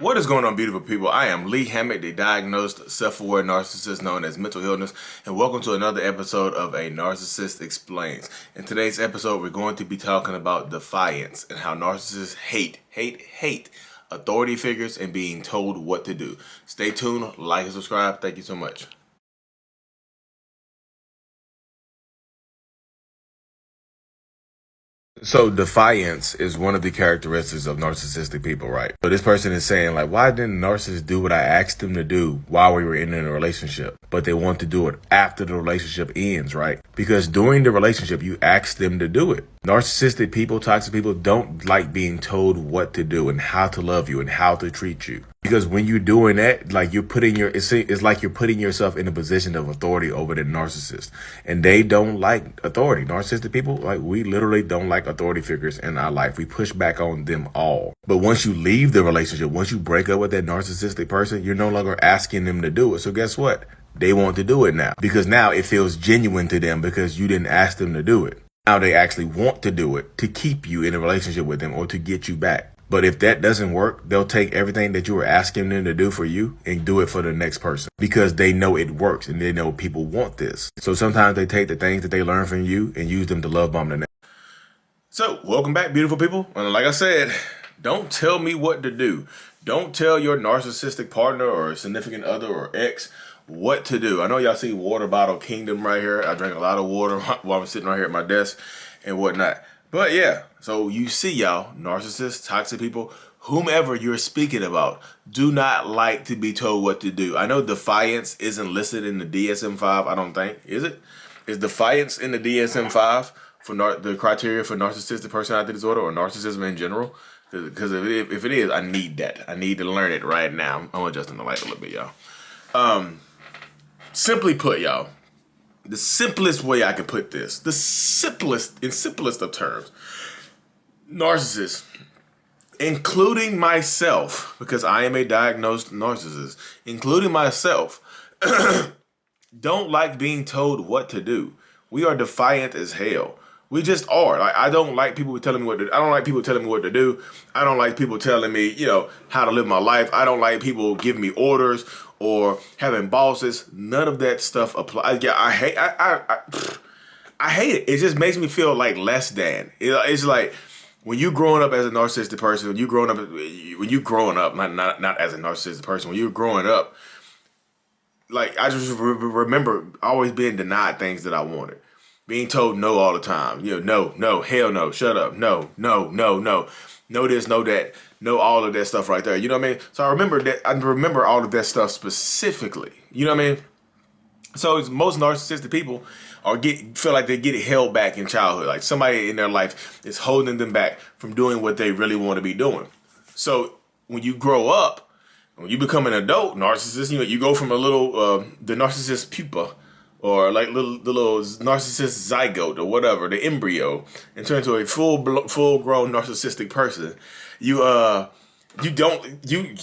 What is going on, beautiful people? I am Lee Hammett, the diagnosed self-aware narcissist known as mental illness, and welcome to another episode of A Narcissist Explains. In today's episode, we're going to be talking about defiance and how narcissists hate authority figures and being told what to do. Stay tuned, like and subscribe. Thank you so much. So defiance is one of the characteristics of narcissistic people, right? So this person is saying like, why didn't narcissists do what I asked them to do while we were in a relationship? But they want to do it after the relationship ends, right? Because during the relationship, you ask them to do it. Narcissistic people, toxic people don't like being told what to do and how to love you and how to treat you. Because when you're doing that, like it's like you're putting yourself in a position of authority over the narcissist. And they don't like authority. Narcissistic people, like we literally don't like authority figures in our life. We push back on them all. But once you leave the relationship, once you break up with that narcissistic person, you're no longer asking them to do it. So guess what? They want to do it now. Because now it feels genuine to them because you didn't ask them to do it. Now they actually want to do it to keep you in a relationship with them or to get you back. But if that doesn't work, they'll take everything that you were asking them to do for you and do it for the next person because they know it works and they know people want this. So sometimes they take the things that they learn from you and use them to love bomb the next. So welcome back, beautiful people. And like I said, don't tell me what to do. Don't tell your narcissistic partner or significant other or ex what to do. I know y'all see Water Bottle Kingdom right here. I drink a lot of water while I'm sitting right here at my desk and whatnot. But yeah, so you see y'all, narcissists, toxic people, whomever you're speaking about, do not like to be told what to do. I know defiance isn't listed in the DSM-5, I don't think. Is it? Is defiance in the DSM-5 for the criteria for narcissistic personality disorder or narcissism in general? Because if it is, I need that. I need to learn it right now. I'm adjusting the light a little bit, y'all. Simply put, y'all, the simplest way I can put this, in simplest of terms, narcissists, including myself, because I am a diagnosed narcissist, including myself, don't like being told what to do. We are defiant as hell. We just are. Like, I don't like people telling me what to do. I don't like people telling me what to do. I don't like people telling me, how to live my life. I don't like people giving me orders or having bosses. None of that stuff applies. Yeah, I hate it. It just makes me feel like less than. It's like when you growing up as a narcissistic person, when you growing up, not as a narcissistic person, when you're growing up, like I just remember always being denied things that I wanted. Being told no all the time. No, hell no, shut up, no, no this, no that, no all of that stuff right there. You know what I mean? So I remember all of that stuff specifically. You know what I mean? So most narcissistic people feel like they get held back in childhood. Like somebody in their life is holding them back from doing what they really want to be doing. So when you grow up, when you become an adult narcissist, you go from a little the narcissist pupa, or like the little narcissist zygote or whatever, the embryo, and turn into a full-grown narcissistic person.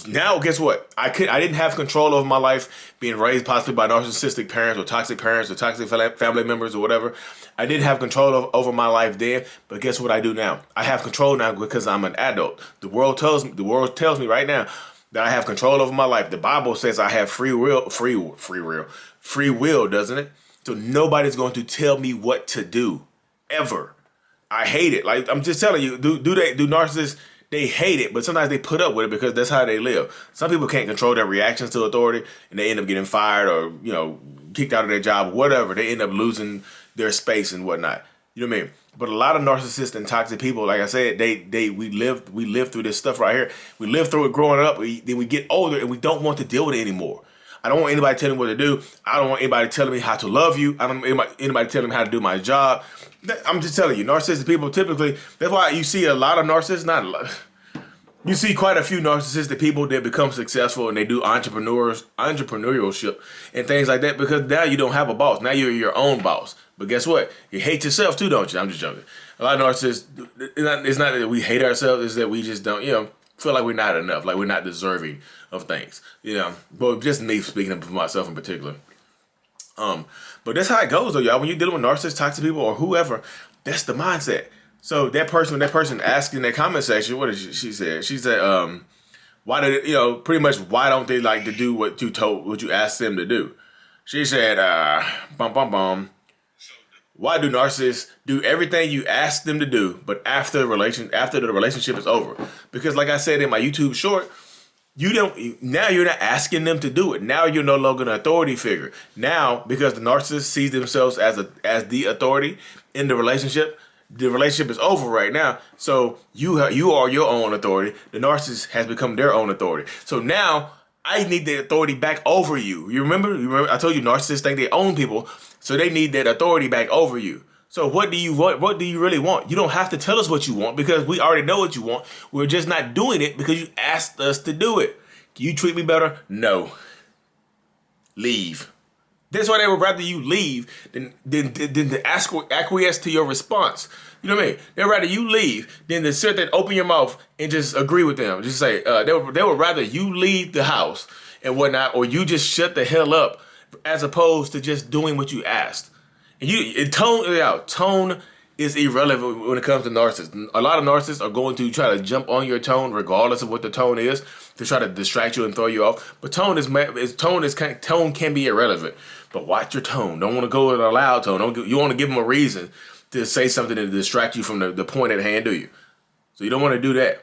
Now guess what? I didn't have control over my life being raised possibly by narcissistic parents or toxic family members or whatever. I didn't have control over my life then, but guess what I do now? I have control now because I'm an adult. The world tells me right now that I have control over my life. The Bible says I have free will, doesn't it? So nobody's going to tell me what to do, ever. I hate it. Like I'm just telling you, do narcissists? They hate it, but sometimes they put up with it because that's how they live. Some people can't control their reactions to authority, and they end up getting fired or kicked out of their job, whatever. They end up losing their space and whatnot. You know what I mean? But a lot of narcissistic and toxic people, like I said, we live through this stuff right here. We live through it growing up. Then we get older and we don't want to deal with it anymore. I don't want anybody telling me what to do. I don't want anybody telling me how to love you. I don't want anybody telling me how to do my job. I'm just telling you, narcissistic people typically, that's why you see a lot of narcissists, you see quite a few narcissistic people that become successful and they do entrepreneurship and things like that because now you don't have a boss. Now you're your own boss. But guess what? You hate yourself too, don't you? I'm just joking. A lot of narcissists, it's not that we hate ourselves, it's that we just don't, feel like we're not enough, like we're not deserving of things. But just me speaking for myself in particular. But that's how it goes though, y'all. When you're dealing with narcissists, toxic people, or whoever, that's the mindset. So that person asking in that comment section, what did she say? She said, Why did, pretty much why don't they like to do what you asked them to do? She said, bum, bum, bum. Why do narcissists do everything you ask them to do, but after the relationship is over? Because like I said in my YouTube short, now you're not asking them to do it. Now you're no longer an authority figure. Now, because the narcissist sees themselves as the authority in the relationship is over right now. So you are your own authority. The narcissist has become their own authority. So now I need the authority back over you. You remember? I told you narcissists think they own people, so they need that authority back over you. So what do you want? What do you really want? You don't have to tell us what you want because we already know what you want. We're just not doing it because you asked us to do it. Can you treat me better? No. Leave. That's why they would rather you leave than to acquiesce to your response. You know what I mean? They'd rather you leave than to sit there and open your mouth and just agree with them. Just say, they would rather you leave the house and whatnot, or you just shut the hell up as opposed to just doing what you asked. And tone is irrelevant when it comes to narcissists. A lot of narcissists are going to try to jump on your tone regardless of what the tone is to try to distract you and throw you off. But tone can be irrelevant. But watch your tone. Don't want to go with a loud tone. You want to give them a reason to say something to distract you from the point at hand, do you? So you don't want to do that.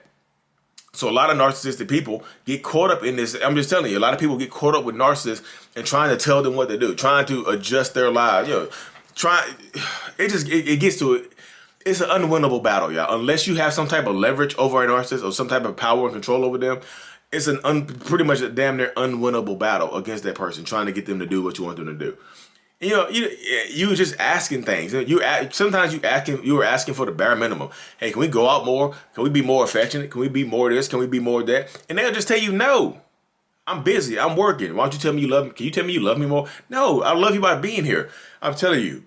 So a lot of narcissistic people get caught up in this. I'm just telling you, a lot of people get caught up with narcissists and trying to tell them what to do, trying to adjust their lives. It gets to it. It's an unwinnable battle, y'all. Unless you have some type of leverage over a narcissist or some type of power and control over them, it's pretty much a damn near unwinnable battle against that person, trying to get them to do what you want them to do. You were just asking things. Sometimes you were asking for the bare minimum. Hey, can we go out more? Can we be more affectionate? Can we be more this? Can we be more that? And they'll just tell you, no, I'm busy. I'm working. Why don't you tell me you love me? Can you tell me you love me more? No, I love you by being here. I'm telling you.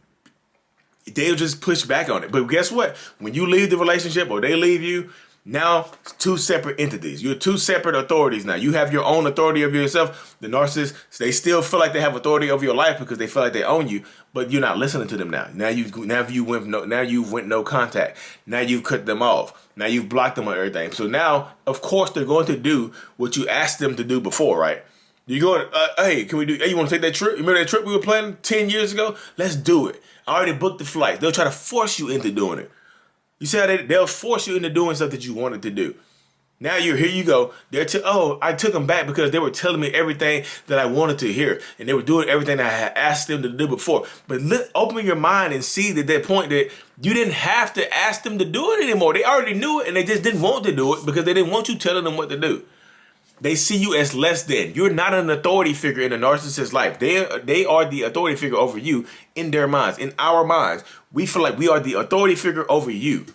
They'll just push back on it. But guess what? When you leave the relationship or they leave you, now it's two separate entities. You're two separate authorities now. You have your own authority over yourself. The narcissists, they still feel like they have authority over your life because they feel like they own you, but you're not listening to them now. Now you went no contact. Now you've cut them off. Now you've blocked them on everything. So now, of course, they're going to do what you asked them to do before, right? You going, hey, can we do, hey, you want to take that trip? Remember that trip we were planning 10 years ago? Let's do it. I already booked the flight. They'll try to force you into doing it. You see how they'll force you into doing stuff that you wanted to do. Now here you go. I took them back because they were telling me everything that I wanted to hear. And they were doing everything I had asked them to do before. But open your mind and see that point that you didn't have to ask them to do it anymore. They already knew it and they just didn't want to do it because they didn't want you telling them what to do. They see you as less than. You're not an authority figure in a narcissist's life. They are the authority figure over you in their minds. In our minds, we feel like we are the authority figure over you.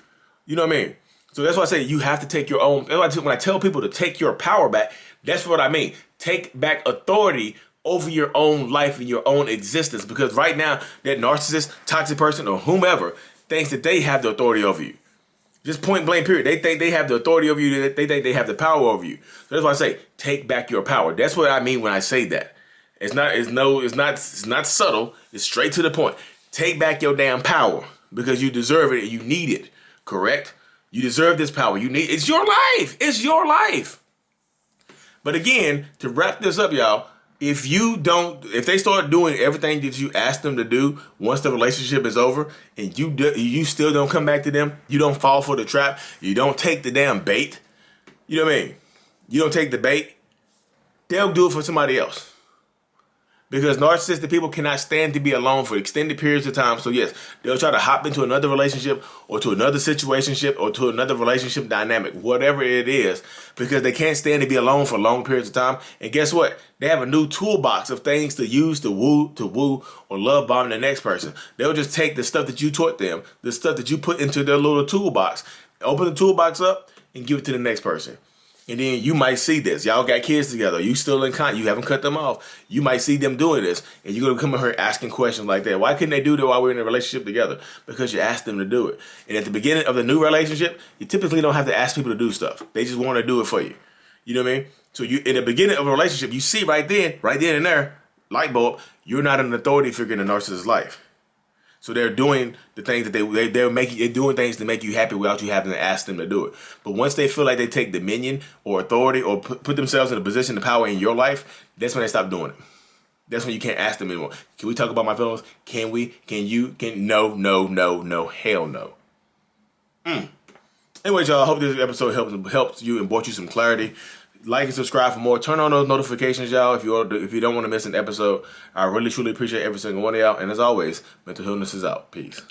You know what I mean? So that's why I say you have to take your own. That's why when I tell people to take your power back, that's what I mean. Take back authority over your own life and your own existence. Because right now, that narcissist, toxic person, or whomever thinks that they have the authority over you. Just point blank period. They think they have the authority over you. They think they have the power over you. So that's why I say take back your power. That's what I mean when I say that. It's not subtle. It's straight to the point. Take back your damn power because you deserve it and you need it. Correct? You deserve this power. It's your life. It's your life. But again, to wrap this up, y'all, if they start doing everything that you ask them to do once the relationship is over and you still don't come back to them, you don't fall for the trap, you don't take the damn bait, you know what I mean? You don't take the bait, they'll do it for somebody else. Because narcissistic people cannot stand to be alone for extended periods of time. So yes, they'll try to hop into another relationship or to another situationship or to another relationship dynamic, whatever it is, because they can't stand to be alone for long periods of time. And guess what? They have a new toolbox of things to use to woo, or love bomb the next person. They'll just take the stuff that you taught them, the stuff that you put into their little toolbox, open the toolbox up and give it to the next person. And then you might see this. Y'all got kids together. You still in contact. You haven't cut them off. You might see them doing this. And you're going to come in here asking questions like that. Why couldn't they do that while we're in a relationship together? Because you asked them to do it. And at the beginning of the new relationship, you typically don't have to ask people to do stuff. They just want to do it for you. You know what I mean? So in the beginning of a relationship, you see right then and there, light bulb, you're not an authority figure in a narcissist's life. So they're doing the things that they're doing things to make you happy without you having to ask them to do it. But once they feel like they take dominion or authority or put themselves in a position of power in your life, that's when they stop doing it. That's when you can't ask them anymore. Can we talk about my feelings? Can we? Can you? No, hell no. Anyways, y'all, I hope this episode helps you and brought you some clarity. Like and subscribe for more. Turn on those notifications, y'all, if you don't want to miss an episode. I really, truly appreciate every single one of y'all. And as always, mental illness is out. Peace.